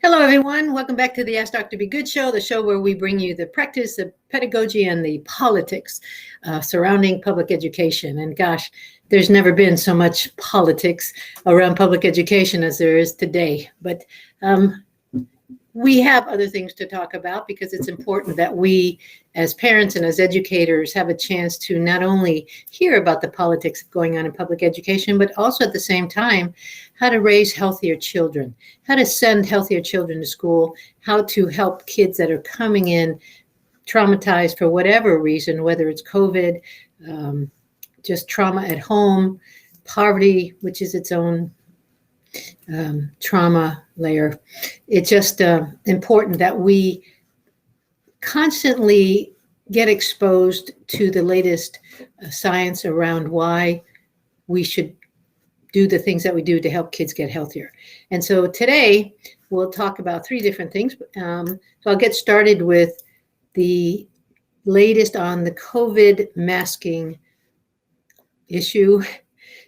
Hello, everyone. Welcome back to the Ask Dr. Be Good show, the show where we bring you the practice, the pedagogy, and the politics surrounding public education. And gosh, there's never been so much politics around public education as there is today. But we have other things to talk about because it's important that we, as parents and as educators, have a chance to not only hear about the politics going on in public education, but also at the same time, how to raise healthier children, how to send healthier children to school, how to help kids that are coming in traumatized for whatever reason, whether it's COVID, just trauma at home, poverty, which is its own trauma layer. It's just important that we constantly get exposed to the latest science around why we should do the things that we do to help kids get healthier. And so today we'll talk about three different things. So I'll get started with the latest on the COVID masking issue.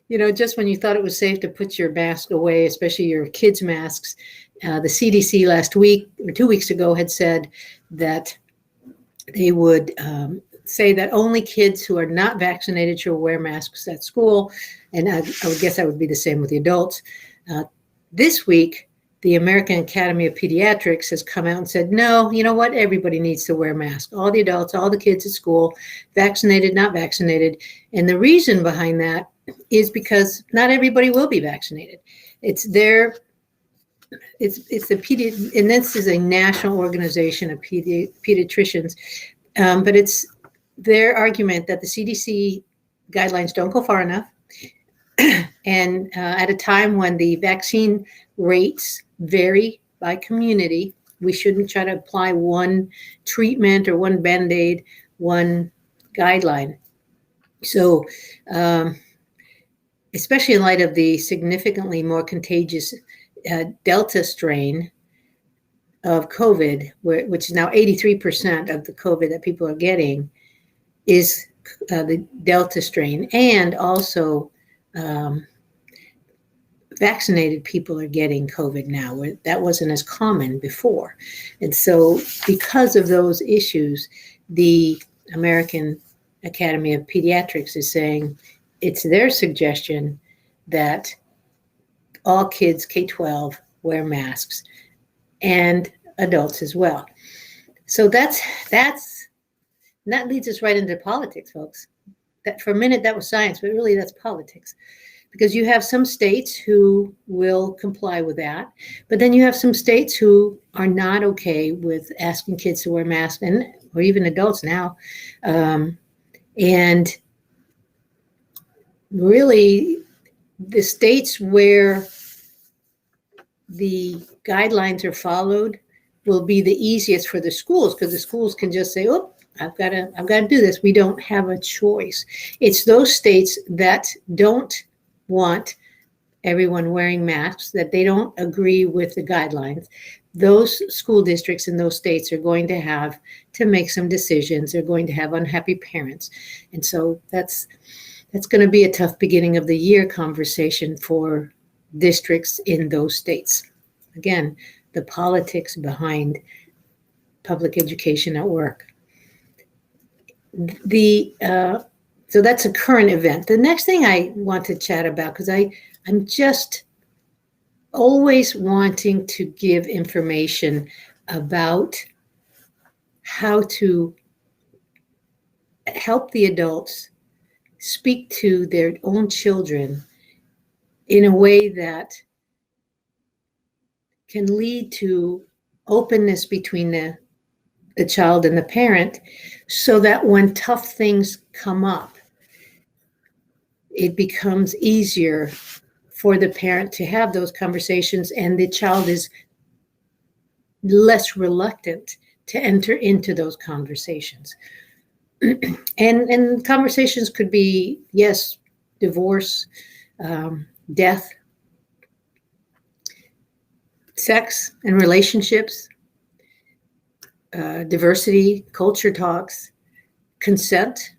You know, just when you thought it was safe to put your mask away, especially your kids' masks, the CDC last week or 2 weeks ago had said that they would say that only kids who are not vaccinated should wear masks at school. And I would guess that would be the same with the adults. This week, the American Academy of Pediatrics has come out and said, no, you know what? Everybody needs to wear masks. All the adults, all the kids at school, vaccinated, not vaccinated. And the reason behind that is because not everybody will be vaccinated. It's the and this is a national organization of pediatricians, but it's their argument that the CDC guidelines don't go far enough. And at a time when the vaccine rates vary by community, we shouldn't try to apply one treatment or one Band-Aid, one guideline. So, especially in light of the significantly more contagious Delta strain of COVID, which is now 83% of the COVID that people are getting, is the Delta strain. And also vaccinated people are getting COVID now, where that wasn't as common before. And so because of those issues, the American Academy of Pediatrics is saying it's their suggestion that all kids K-12 wear masks and adults as well. So that leads us right into politics, folks. That for a minute that was science, but really that's politics. Because you have some states who will comply with that, but then you have some states who are not okay with asking kids to wear masks, or even adults now. And really, the states where the guidelines are followed will be the easiest for the schools, because the schools can just say, oh, I've got to do this. We don't have a choice. It's those states that don't want everyone wearing masks, that they don't agree with the guidelines. Those school districts in those states are going to have to make some decisions. They're going to have unhappy parents. And so that's going to be a tough beginning of the year conversation for districts in those states. Again, the politics behind public education at work. So that's a current event. The next thing I want to chat about, because I'm just always wanting to give information about how to help the adults speak to their own children in a way that can lead to openness between the child and the parent, so that when tough things come up, it becomes easier for the parent to have those conversations, and the child is less reluctant to enter into those conversations. And conversations could be, yes, divorce, death, sex and relationships, diversity, culture talks, consent.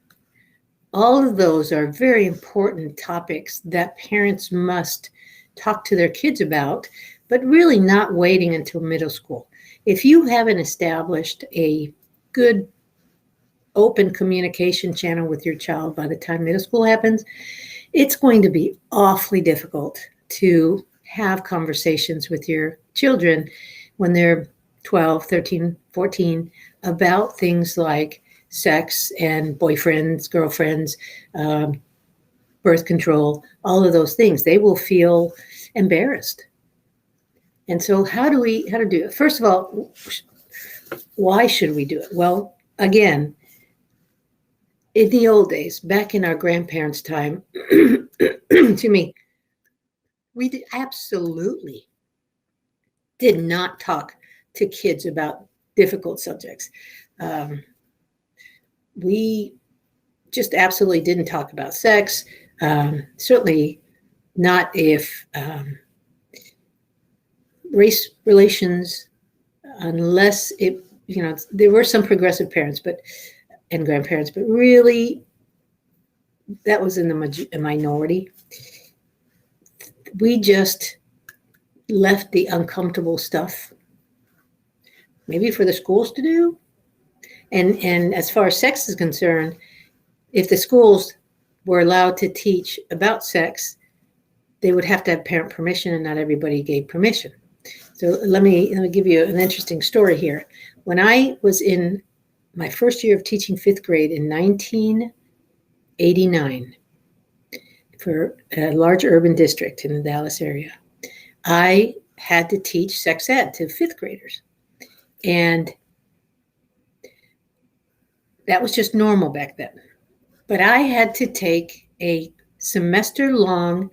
All of those are very important topics that parents must talk to their kids about, but really not waiting until middle school. If you haven't established a good open communication channel with your child by the time middle school happens, it's going to be awfully difficult to have conversations with your children when they're 12, 13, 14 about things like sex and boyfriends, girlfriends, birth control, all of those things. They will feel embarrassed. And so how do do it? First of all, why should we do it? Well, again, in the old days, back in our grandparents' time, to me, we absolutely did not talk to kids about difficult subjects. We just absolutely didn't talk about sex. Certainly not if race relations, unless it, there were some progressive parents and grandparents, but really that was in the minority. We just left the uncomfortable stuff maybe for the schools to do. And as far as sex is concerned, if the schools were allowed to teach about sex, they would have to have parent permission, and not everybody gave permission. So let me give you an interesting story here. When I was in my first year of teaching fifth grade in 1989 for a large urban district in the Dallas area, I had to teach sex ed to fifth graders. And that was just normal back then. But I had to take a semester-long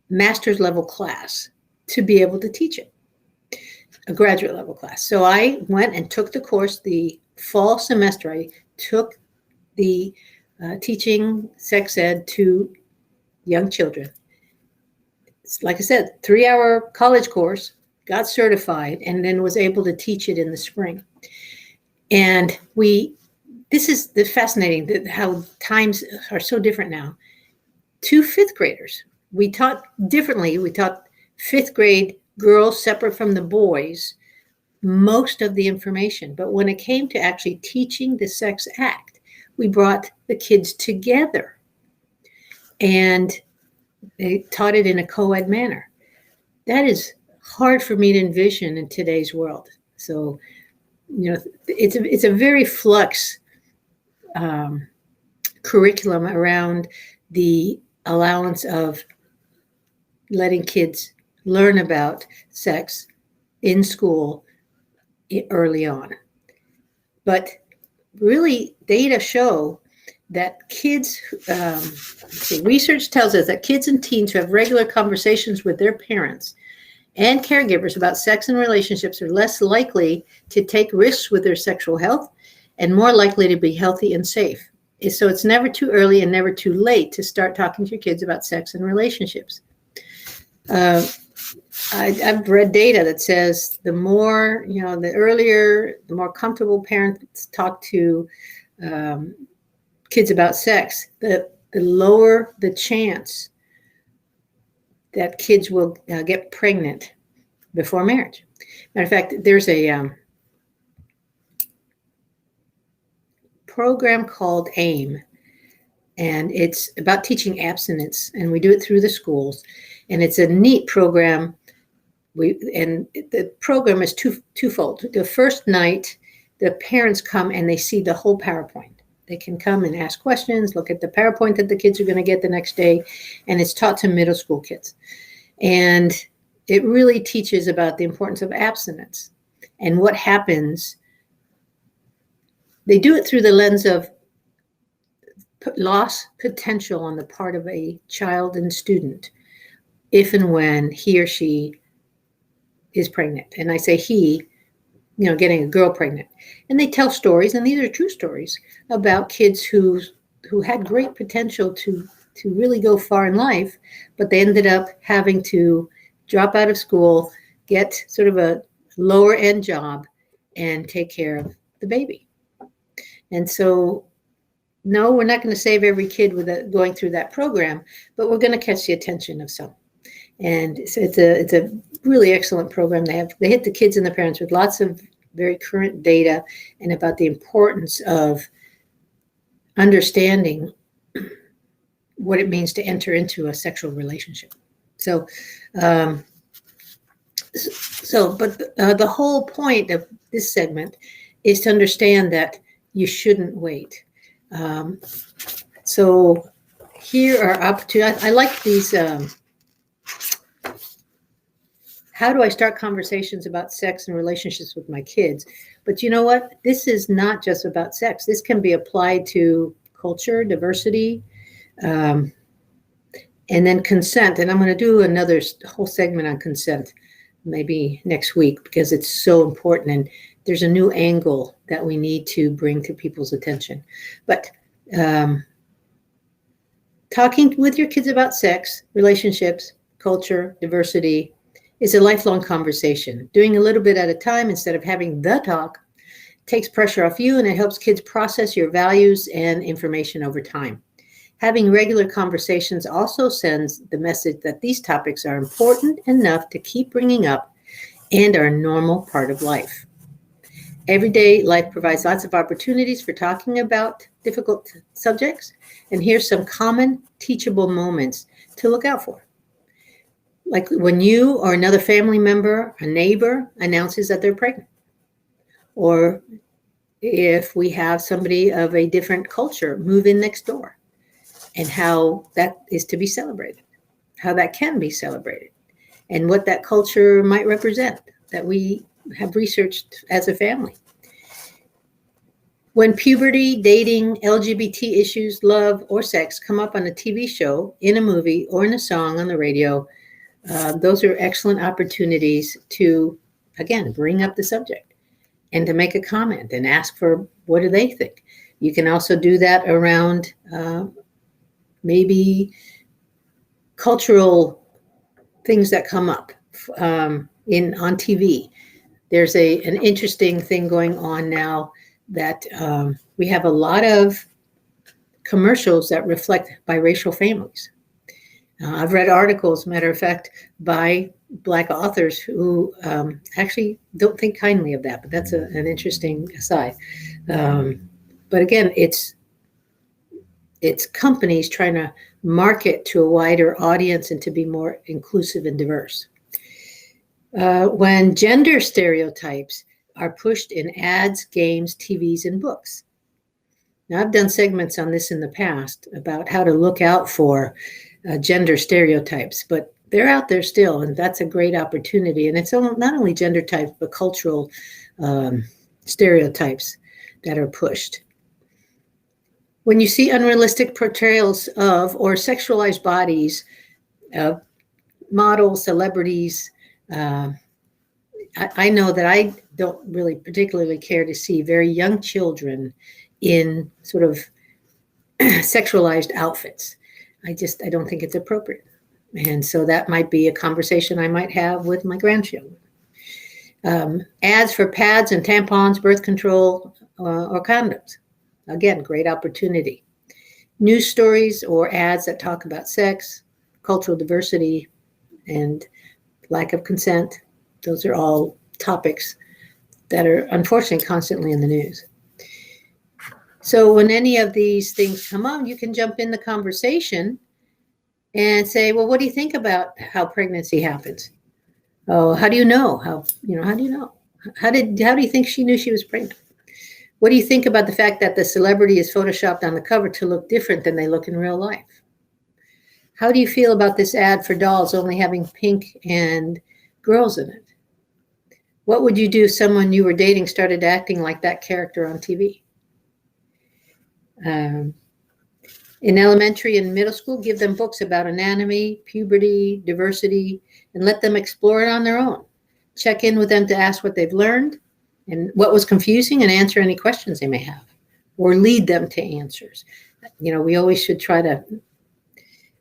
master's level class to be able to teach it, a graduate level class. So I went and took the course the fall semester. I took the teaching sex ed to young children. It's, like I said, 3-hour college course, got certified, and then was able to teach it in the spring. And this is the fascinating, how times are so different now. To fifth graders, we taught differently. We taught fifth grade girls separate from the boys most of the information. But when it came to actually teaching the sex act, we brought the kids together and they taught it in a co-ed manner. That is hard for me to envision in today's world. So, it's a very flux curriculum around the allowance of letting kids learn about sex in school early on. But really, data show that kids, research tells us that kids and teens who have regular conversations with their parents and caregivers about sex and relationships are less likely to take risks with their sexual health and more likely to be healthy and safe. So it's never too early and never too late to start talking to your kids about sex and relationships. I've read data that says the more, the earlier, the more comfortable parents talk to kids about sex, the lower the chance that kids will get pregnant before marriage. Matter of fact, there's a program called AIM, and it's about teaching abstinence, and we do it through the schools, and it's a neat program. And the program is twofold. The first night, the parents come and they see the whole PowerPoint. They can come and ask questions, look at the PowerPoint that the kids are going to get the next day, and it's taught to middle school kids. And it really teaches about the importance of abstinence and what happens. They do it through the lens of loss potential on the part of a child and student if and when he or she is pregnant. And I say he, getting a girl pregnant. And they tell stories, and these are true stories, about kids who had great potential to really go far in life, but they ended up having to drop out of school, get sort of a lower end job, and take care of the baby. And so, no, we're not going to save every kid with going through that program, but we're going to catch the attention of some. And so it's a really excellent program. They hit the kids and the parents with lots of very current data and about the importance of understanding what it means to enter into a sexual relationship. So, but the whole point of this segment is to understand that you shouldn't wait. So here are opportunities. I like these. How do I start conversations about sex and relationships with my kids? But you know what? This is not just about sex. This can be applied to culture, diversity, and then consent. And I'm going to do another whole segment on consent maybe next week because it's so important. And there's a new angle that we need to bring to people's attention. But talking with your kids about sex, relationships, culture, diversity is a lifelong conversation. Doing a little bit at a time instead of having the talk takes pressure off you, and it helps kids process your values and information over time. Having regular conversations also sends the message that these topics are important enough to keep bringing up and are a normal part of life. Everyday life provides lots of opportunities for talking about difficult subjects, and here's some common teachable moments to look out for. Like when you or another family member, a neighbor, announces that they're pregnant. Or if we have somebody of a different culture move in next door, and how that is to be celebrated, how that can be celebrated, and what that culture might represent that we have researched as a family. When puberty, dating, LGBT issues, love, or sex come up on a TV show, in a movie, or in a song on the radio, those are excellent opportunities to, again, bring up the subject and to make a comment and ask for what do they think. You can also do that around maybe cultural things that come up on TV. There's an interesting thing going on now that we have a lot of commercials that reflect biracial families. I've read articles, matter of fact, by Black authors who actually don't think kindly of that, but that's an interesting aside. But again, it's companies trying to market to a wider audience and to be more inclusive and diverse. When gender stereotypes are pushed in ads, games, TVs, and books. Now, I've done segments on this in the past about how to look out for gender stereotypes, but they're out there still, and that's a great opportunity. And it's not only gender types, but cultural stereotypes that are pushed. When you see unrealistic portrayals of or sexualized bodies of models, celebrities, I know that I don't really particularly care to see very young children in sort of sexualized outfits. I don't think it's appropriate. And so that might be a conversation I might have with my grandchildren. Ads for pads and tampons, birth control, or condoms. Again, great opportunity. News stories or ads that talk about sex, cultural diversity, and lack of consent. Those are all topics that are unfortunately constantly in the news. So when any of these things come up, you can jump in the conversation and say, well, what do you think about how pregnancy happens? Oh, how do you know? How do you know? How do you think she knew she was pregnant? What do you think about the fact that the celebrity is photoshopped on the cover to look different than they look in real life? How do you feel about this ad for dolls only having pink and girls in it? What would you do if someone you were dating started acting like that character on TV? In elementary and middle school, give them books about anatomy, puberty, diversity, and let them explore it on their own. Check in with them to ask what they've learned and what was confusing and answer any questions they may have, or lead them to answers. We always should try to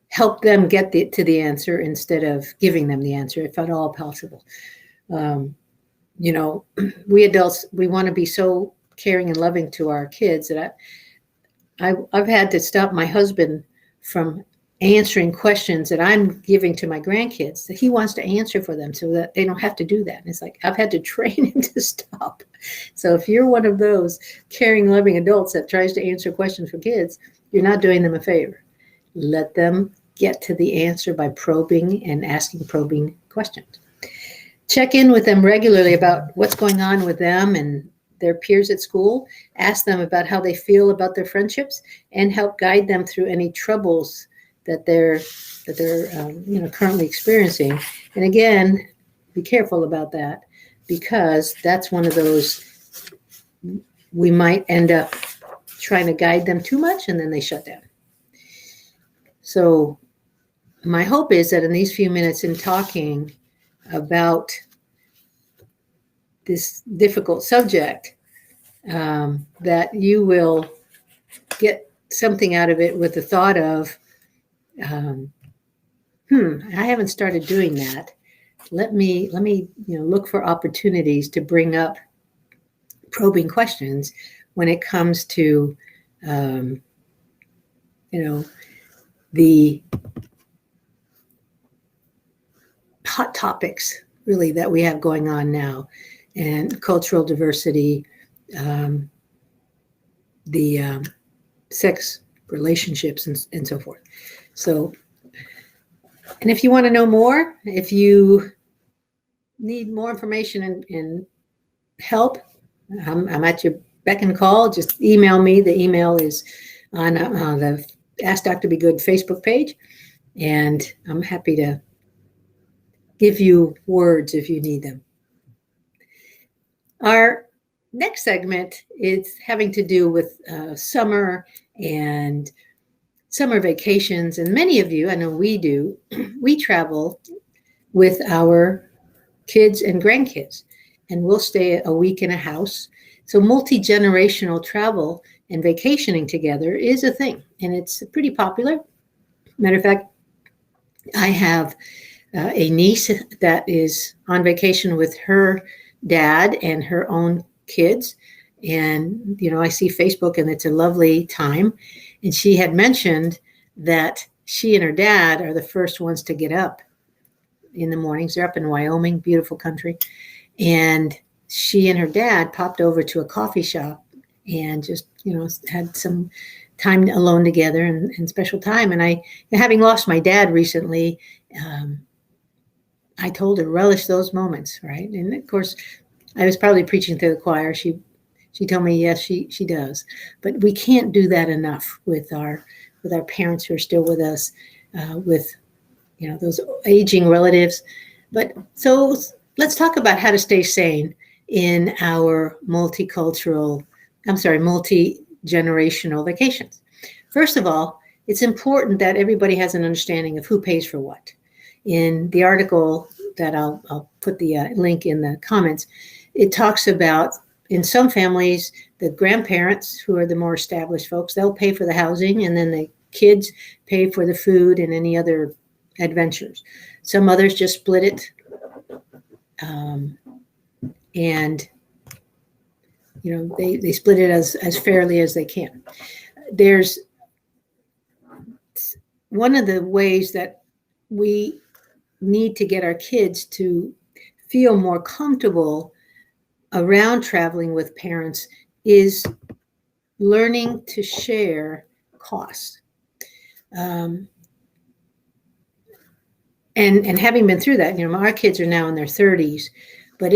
help them get to the answer instead of giving them the answer, if at all possible. We adults, we want to be so caring and loving to our kids that I've had to stop my husband from answering questions that I'm giving to my grandkids that he wants to answer for them so that they don't have to do that. And it's like, I've had to train him to stop. So if you're one of those caring, loving adults that tries to answer questions for kids, you're not doing them a favor. Let them get to the answer by probing and asking probing questions. Check in with them regularly about what's going on with them and their peers at school. Ask them about how they feel about their friendships and help guide them through any troubles that they're currently experiencing. And again, be careful about that, because that's one of those, we might end up trying to guide them too much and then they shut down. So my hope is that in these few minutes in talking about this difficult subject, that you will get something out of it with the thought of, I haven't started doing that. Let me look for opportunities to bring up probing questions when it comes to the hot topics really that we have going on now, and cultural diversity, the sex relationships and so forth. So, and if you want to know more, if you need more information and help, I'm at your beck and call. Just email me. The email is on the Ask Dr. Be Good Facebook page, and I'm happy to give you words if you need them. Our next segment is having to do with summer and summer vacations. And many of you, I know we do, we travel with our kids and grandkids, and we'll stay a week in a house. So multi-generational travel and vacationing together is a thing, and it's pretty popular. Matter of fact, I have a niece that is on vacation with her dad and her own kids. And, I see Facebook and it's a lovely time. And she had mentioned that she and her dad are the first ones to get up in the mornings. They're up in Wyoming, beautiful country. And she and her dad popped over to a coffee shop and just, had some time alone together and special time. And having lost my dad recently, I told her, relish those moments, right? And of course, I was probably preaching to the choir. She told me, yes, she does. But we can't do that enough with our parents who are still with us, with those aging relatives. But so let's talk about how to stay sane in our multi-generational vacations. First of all, it's important that everybody has an understanding of who pays for what. In the article that I'll put the link in the comments, it talks about, in some families, the grandparents, who are the more established folks, they'll pay for the housing, and then the kids pay for the food and any other adventures. Some others just split it, and they split it as fairly as they can. There's one of the ways that we need to get our kids to feel more comfortable around traveling with parents is learning to share costs. And having been through that, our kids are now in their 30s, but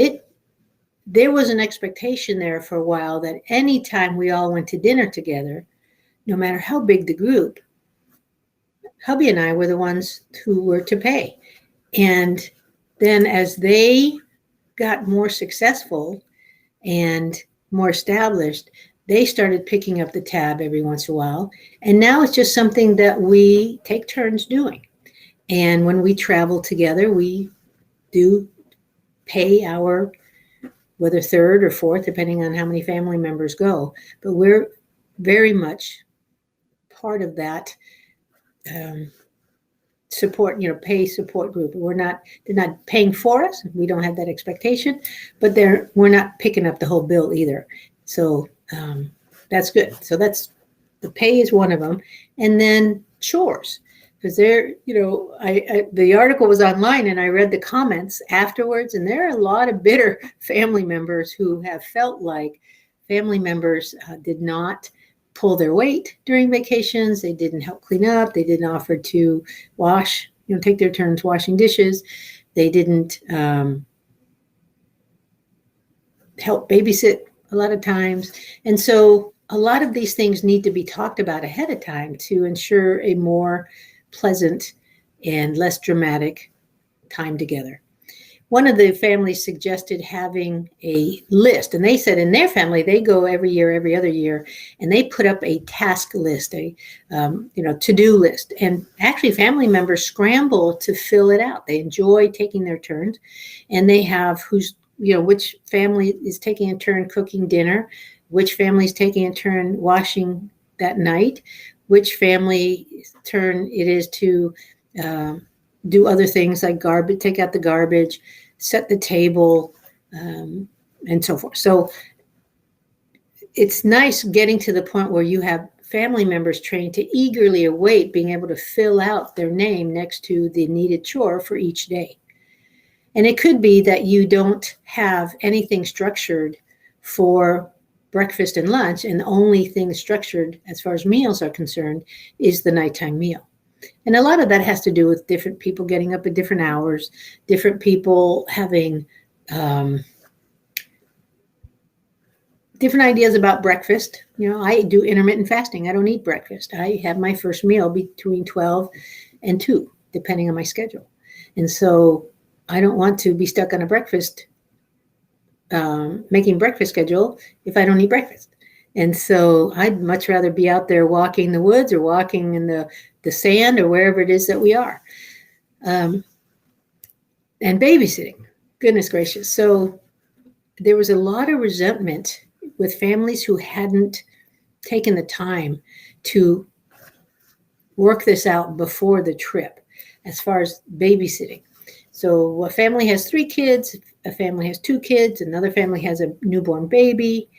there was an expectation there for a while that anytime we all went to dinner together, no matter how big the group, hubby and I were the ones who were to pay. And then as they got more successful and more established, they started picking up the tab every once in a while. And now it's just something that we take turns doing. And when we travel together, we do pay our, whether third or fourth, depending on how many family members go. But we're very much part of that support, pay support group. They're not paying for us. We don't have that expectation, but we're not picking up the whole bill either. So that's good. So the pay is one of them. And then chores. because the article was online and I read the comments afterwards, and there are a lot of bitter family members who have felt like family members did not pull their weight during vacations. They didn't help clean up. They didn't offer to wash, take their turns washing dishes. They didn't help babysit a lot of times. And so a lot of these things need to be talked about ahead of time to ensure a more pleasant and less dramatic time together. One of the families suggested having a list, and they said in their family, they go every year, every other year, and they put up a task list, a to-do list. And actually family members scramble to fill it out. They enjoy taking their turns, and they have which family is taking a turn cooking dinner, which family is taking a turn washing that night, which family turn it is to do other things like take out the garbage, set the table, and so forth. So it's nice getting to the point where you have family members trained to eagerly await being able to fill out their name next to the needed chore for each day. And it could be that you don't have anything structured for breakfast and lunch, and the only thing structured as far as meals are concerned is the nighttime meal. And a lot of that has to do with different people getting up at different hours, different people having different ideas about breakfast. I do intermittent fasting. I don't eat breakfast. I have my first meal between 12 and 2, depending on my schedule. And so I don't want to be stuck on a making breakfast schedule if I don't eat breakfast. And so I'd much rather be out there walking the woods or walking in the sand or wherever it is that we are. And babysitting, goodness gracious. So there was a lot of resentment with families who hadn't taken the time to work this out before the trip as far as babysitting. So a family has 3 kids, a family has 2 kids, another family has a newborn baby,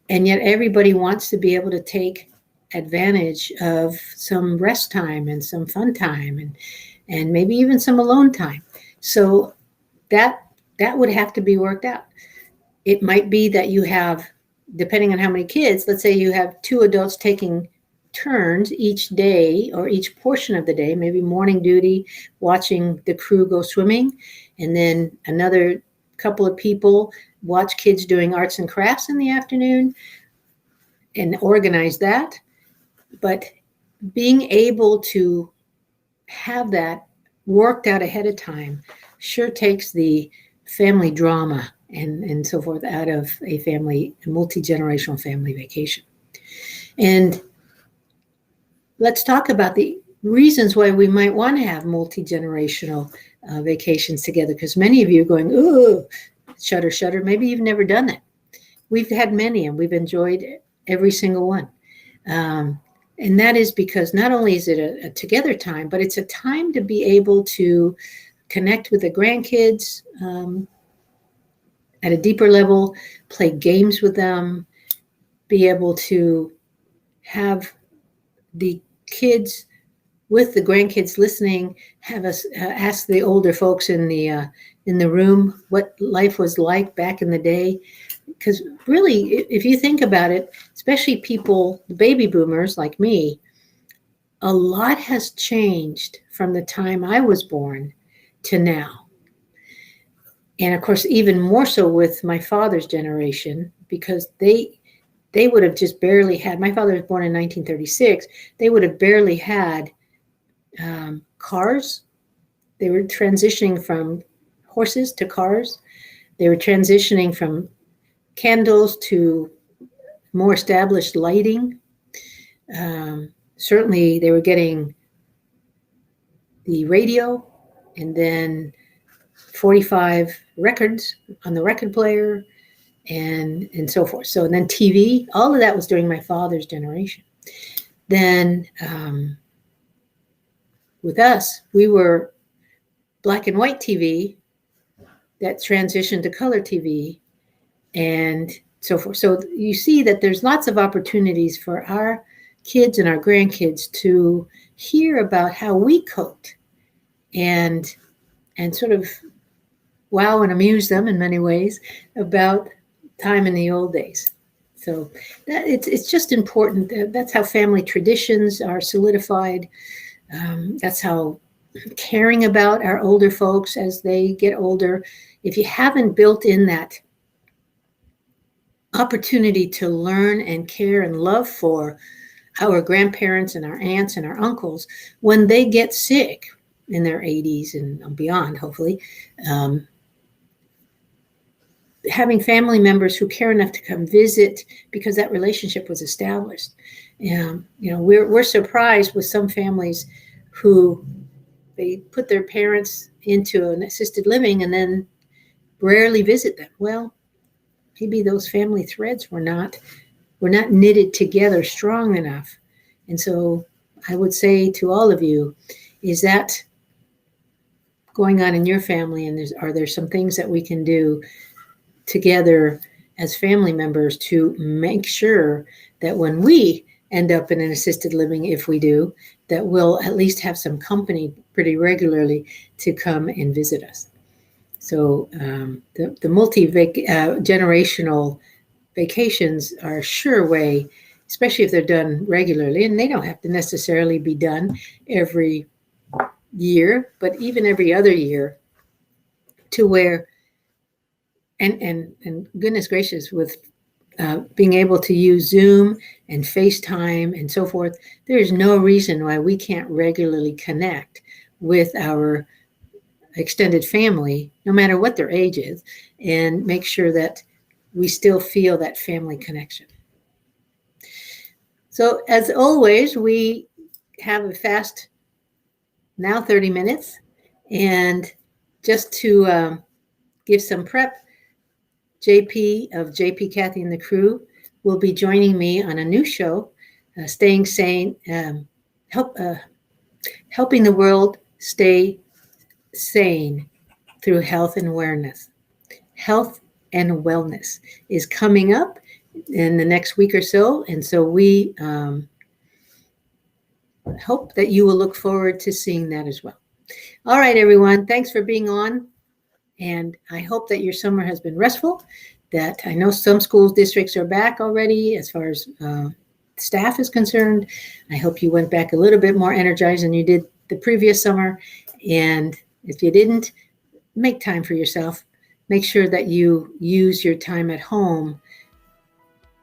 and yet everybody wants to be able to take advantage of some rest time and some fun time and maybe even some alone time. So that would have to be worked out. It might be that you have, depending on how many kids, let's say you have 2 adults taking turns each day or each portion of the day, maybe morning duty, watching the crew go swimming, and then another couple of people watch kids doing arts and crafts in the afternoon and organize that. But being able to have that worked out ahead of time sure takes the family drama and so forth out of a multi-generational family vacation. And let's talk about the reasons why we might want to have multi-generational vacations together, because many of you are going, ooh, shudder, shudder. Maybe you've never done that. We've had many, and we've enjoyed every single one. And that is because not only is it a together time, but it's a time to be able to connect with the grandkids at a deeper level, play games with them, be able to have the kids with the grandkids listening, have us ask the older folks in the room what life was like back in the day. Because really, if you think about it, especially people, the baby boomers like me, a lot has changed from the time I was born to now. And of course, even more so with my father's generation, because they would have just barely had, my father was born in 1936, they would have barely had cars. They were transitioning from horses to cars. They were transitioning from candles to more established lighting. Certainly they were getting the radio and then 45 records on the record player and so forth. So, and then TV, all of that was during my father's generation. Then with us, we were black and white TV that transitioned to color TV and so forth. So you see that there's lots of opportunities for our kids and our grandkids to hear about how we coped and sort of wow and amuse them in many ways about time in the old days. So it's just important. That's how family traditions are solidified. That's how caring about our older folks as they get older. If you haven't built in that opportunity to learn and care and love for our grandparents and our aunts and our uncles when they get sick in their 80s and beyond, hopefully, having family members who care enough to come visit because that relationship was established. We're surprised with some families who they put their parents into an assisted living and then rarely visit them. Well, maybe those family threads were not knitted together strong enough. And so I would say to all of you, is that going on in your family? And are there some things that we can do together as family members to make sure that when we end up in an assisted living, if we do, that we'll at least have some company pretty regularly to come and visit us? So the multi-generational vacations are a sure way, especially if they're done regularly, and they don't have to necessarily be done every year, but even every other year, to where, and goodness gracious, with being able to use Zoom and FaceTime and so forth, there's no reason why we can't regularly connect with our extended family, no matter what their age is, and make sure that we still feel that family connection. So as always, we have a fast, now 30 minutes. And just to give some prep, JP of JP, Kathy, and the Crew will be joining me on a new show, Staying Sane, helping the world stay sane through health and awareness. Health and wellness is coming up in the next week or so. And so we hope that you will look forward to seeing that as well. All right, everyone. Thanks for being on. And I hope that your summer has been restful, that I know some school districts are back already as far as staff is concerned. I hope you went back a little bit more energized than you did the previous summer. And if you didn't, make time for yourself. Make sure that you use your time at home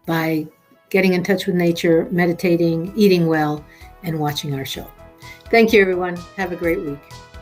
by getting in touch with nature, meditating, eating well, and watching our show. Thank you, everyone. Have a great week.